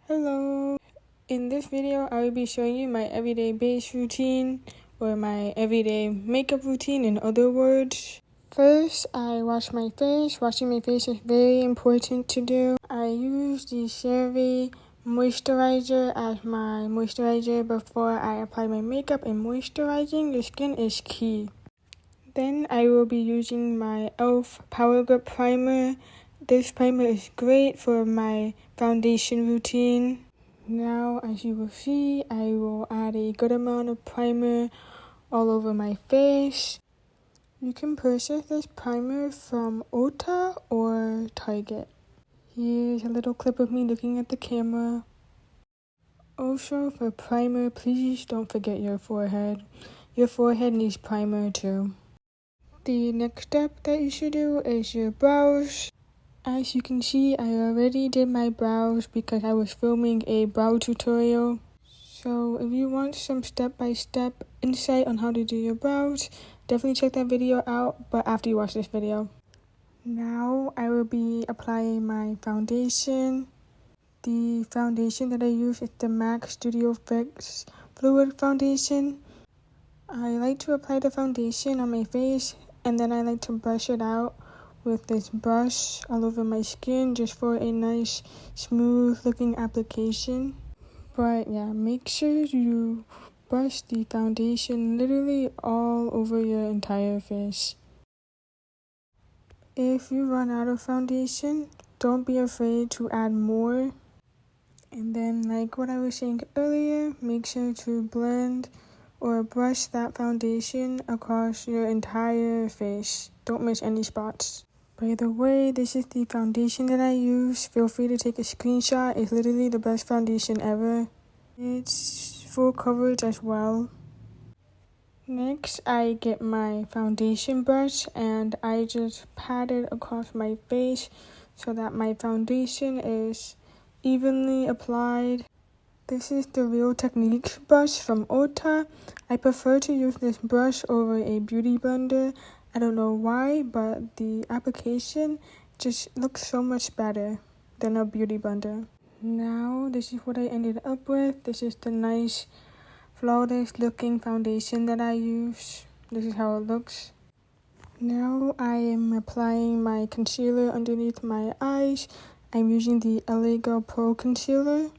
Hello! In this video, I will be showing you my everyday base routine, or my everyday makeup routine in other words. First, I wash my face. Washing my face is very important to do. I use the CeraVe moisturizer as my moisturizer before I apply my makeup, and moisturizing the skin is key. Then I will be using my e.l.f. Power Grip Primer. This primer is great for my foundation routine. Now, as you will see, I will add a good amount of primer all over my face. You can purchase this primer from Ulta or Target. Here's a little clip of me looking at the camera. Also, for primer, please don't forget your forehead. Your forehead needs primer too. The next step that you should do is your brows. As you can see, I already did my brows because I was filming a brow tutorial. So if you want some step-by-step insight on how to do your brows, definitely check that video out, but after you watch this video. Now I will be applying my foundation. The foundation that I use is the MAC Studio Fix Fluid Foundation. I like to apply the foundation on my face, and then I like to brush it out with this brush all over my skin just for a nice smooth looking application. But yeah, make sure you brush the foundation literally all over your entire face. If you run out of foundation, don't be afraid to add more. And then, like what I was saying earlier, make sure to blend or brush that foundation across your entire face. Don't miss any spots. By the way, this is the foundation that I use. Feel free to take a screenshot. It's literally the best foundation ever. It's full coverage as well. Next, I get my foundation brush and I just pat it across my face so that my foundation is evenly applied. This is the Real Techniques brush from Ulta. I prefer to use this brush over a beauty blender. I don't know why, but the application just looks so much better than a beauty blender. Now, this is what I ended up with. This is the nice, flawless looking foundation that I use. This is how it looks. Now, I am applying my concealer underneath my eyes. I'm using the LA Girl Pro Concealer.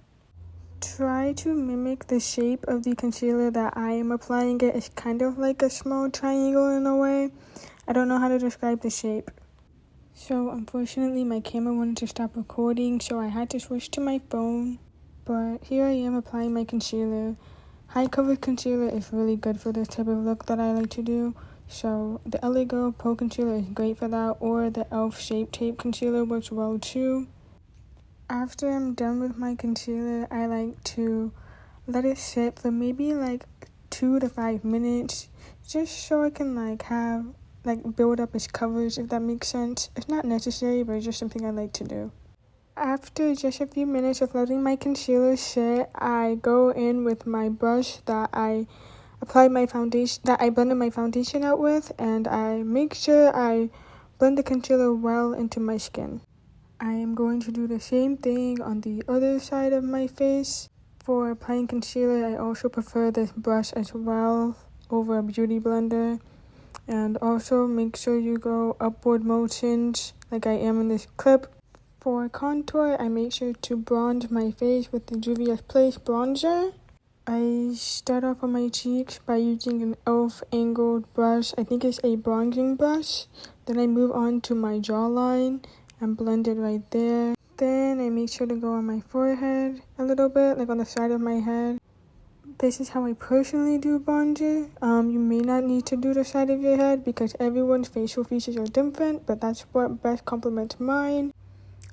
Try to mimic the shape of the concealer that I am applying it. It's kind of like a small triangle in a way. I don't know how to describe the shape. So unfortunately my camera wanted to stop recording, so I had to switch to my phone. But here I am applying my concealer. High coverage concealer is really good for this type of look that I like to do. So the LA Girl Pro Concealer is great for that, or the e.l.f. Shape Tape Concealer works well too. After I'm done with my concealer, I like to let it sit for maybe like 2 to 5 minutes, just so I can build up its coverage, if that makes sense. It's not necessary, but it's just something I like to do. After just a few minutes of letting my concealer sit, I go in with my brush that I blended my foundation out with, and I make sure I blend the concealer well into my skin. I am going to do the same thing on the other side of my face. For applying concealer, I also prefer this brush as well over a beauty blender. And also make sure you go upward motions like I am in this clip. For contour, I make sure to bronze my face with the Juvia's Place bronzer. I start off on my cheeks by using an e.l.f. angled brush. I think it's a bronzing brush. Then I move on to my jawline and blend it right there. Then I make sure to go on my forehead a little bit, like on the side of my head. This is how I personally do bronzer. You may not need to do the side of your head because everyone's facial features are different, but that's what best complements mine.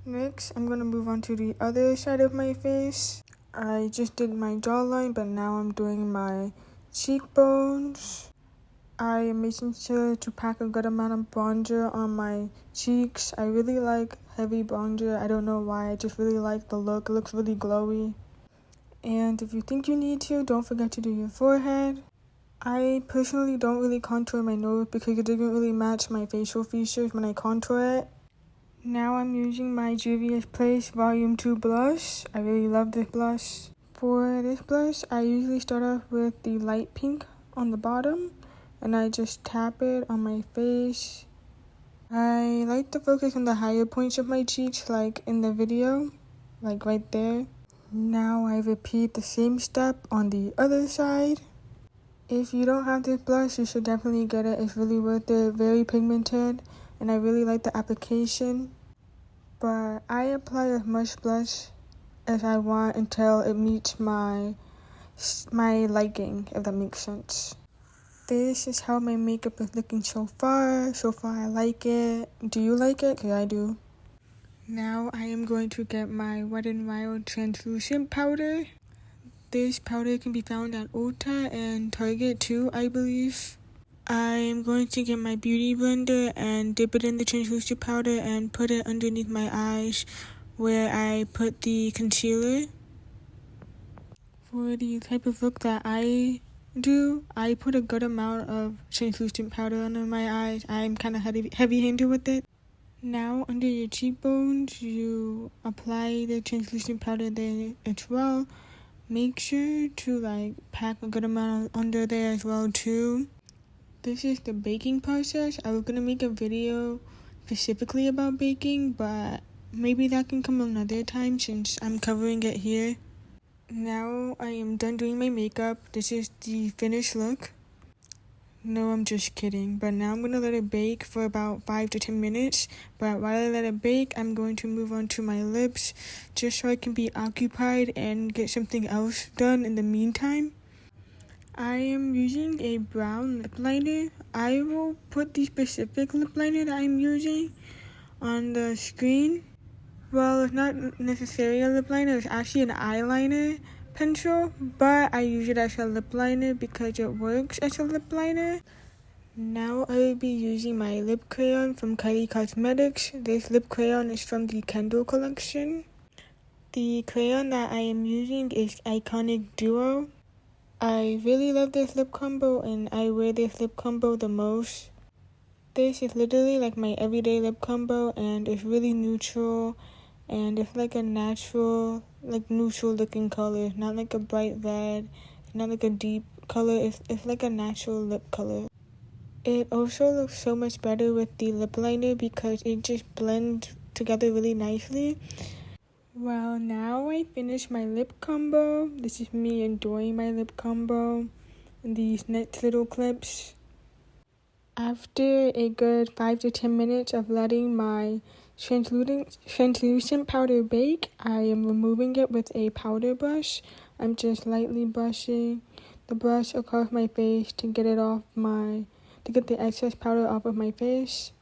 Next, I'm going to move on to the other side of my face. I just did my jawline, but now I'm doing my cheekbones. I am making sure to pack a good amount of bronzer on my cheeks. I really like heavy bronzer. I don't know why, I just really like the look. It looks really glowy. And if you think you need to, don't forget to do your forehead. I personally don't really contour my nose because it doesn't really match my facial features when I contour it. Now I'm using my Juvia's Place Volume 2 blush. I really love this blush. For this blush, I usually start off with the light pink on the bottom, and I just tap it on my face. I like to focus on the higher points of my cheeks, like in the video, like right there. Now I repeat the same step on the other side. If you don't have this blush, you should definitely get it. It's really worth it, very pigmented, and I really like the application. But I apply as much blush as I want until it meets my liking, if that makes sense. This is how my makeup is looking so far. So far I like it. Do you like it? Because I do. Now I am going to get my Wet n Wild translucent powder. This powder can be found at Ulta and Target too, I believe. I am going to get my beauty blender and dip it in the translucent powder and put it underneath my eyes where I put the concealer. For the type of look that I do, I put a good amount of translucent powder under my eyes. I'm kind of heavy-handed with it. Now under your cheekbones, you apply the translucent powder there as well. Make sure to pack a good amount under there as well too. This is the baking process. I was gonna make a video specifically about baking, but maybe that can come another time since I'm covering it here. Now I am done doing my makeup. This is the finished look. No, I'm just kidding. But now I'm gonna let it bake for about 5 to 10 minutes. But while I let it bake, I'm going to move on to my lips just so I can be occupied and get something else done in the meantime. I am using a brown lip liner. I will put the specific lip liner that I'm using on the screen. Well, it's not necessarily a lip liner, it's actually an eyeliner pencil, but I use it as a lip liner because it works as a lip liner. Now I will be using my lip crayon from Kylie Cosmetics. This lip crayon is from the Kendall collection. The crayon that I am using is Iconic Duo. I really love this lip combo and I wear this lip combo the most. This is literally like my everyday lip combo and it's really neutral. And it's like a natural, neutral looking color. It's not like a bright red. It's not like a deep color. It's like a natural lip color. It also looks so much better with the lip liner because it just blends together really nicely. Well, now I finished my lip combo. This is me enjoying my lip combo. And these next little clips. After a good 5 to 10 minutes of letting my translucent powder bake, I am removing it with a powder brush. I'm just lightly brushing the brush across my face to get the excess powder off of my face.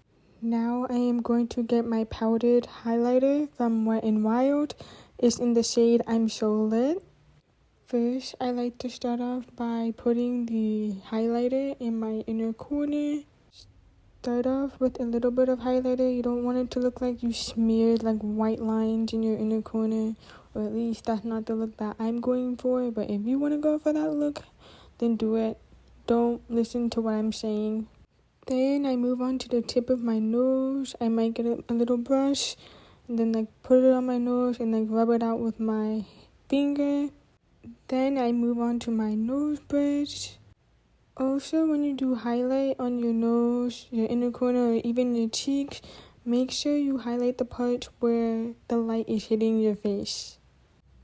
Now I am going to get my powdered highlighter from Wet n Wild. It's in the shade I'm So Lit. First, I like to start off by putting the highlighter in my inner corner. Start off with a little bit of highlighter. You don't want it to look like you smeared white lines in your inner corner, or at least that's not the look that I'm going for. But if you want to go for that look, then do it. Don't listen to what I'm saying. Then I move on to the tip of my nose. I might get a little brush and then put it on my nose and rub it out with my finger. Then I move on to my nose bridge. Also, when you do highlight on your nose, your inner corner, or even your cheeks, make sure you highlight the parts where the light is hitting your face.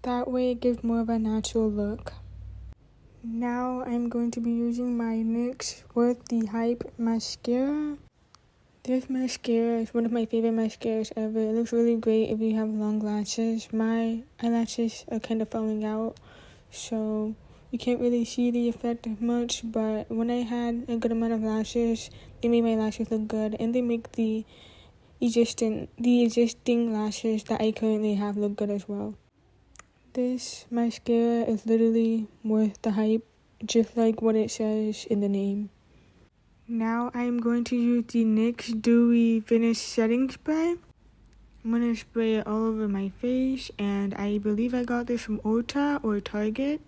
That way it gives more of a natural look. Now I'm going to be using my NYX Worth the Hype mascara. This mascara is one of my favorite mascaras ever. It looks really great if you have long lashes. My eyelashes are kind of falling out, so you can't really see the effect as much, but when I had a good amount of lashes, they made my lashes look good, and they make the existing lashes that I currently have look good as well. This mascara is literally worth the hype, just like what it says in the name. Now I'm going to use the NYX Dewy Finish Setting Spray. I'm going to spray it all over my face, and I believe I got this from Ulta or Target.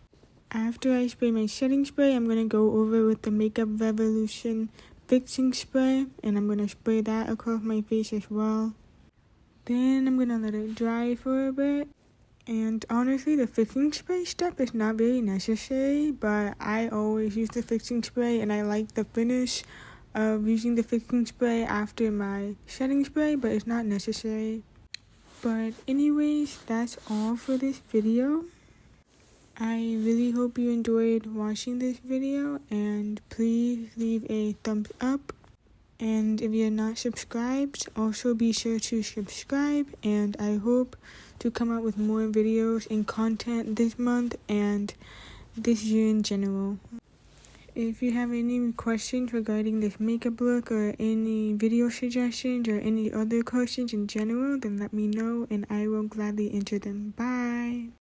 After I spray my setting spray, I'm going to go over with the Makeup Revolution Fixing Spray, and I'm going to spray that across my face as well. Then I'm gonna let it dry for a bit. And honestly, the fixing spray step is not very necessary, but I always use the fixing spray and I like the finish of using the fixing spray after my setting spray, but it's not necessary. But anyways, that's all for this video. I really hope you enjoyed watching this video, and please leave a thumbs up. And if you're not subscribed, also be sure to subscribe, and I hope to come out with more videos and content this month and this year in general. If you have any questions regarding this makeup look or any video suggestions or any other questions in general, then let me know and I will gladly answer them. Bye!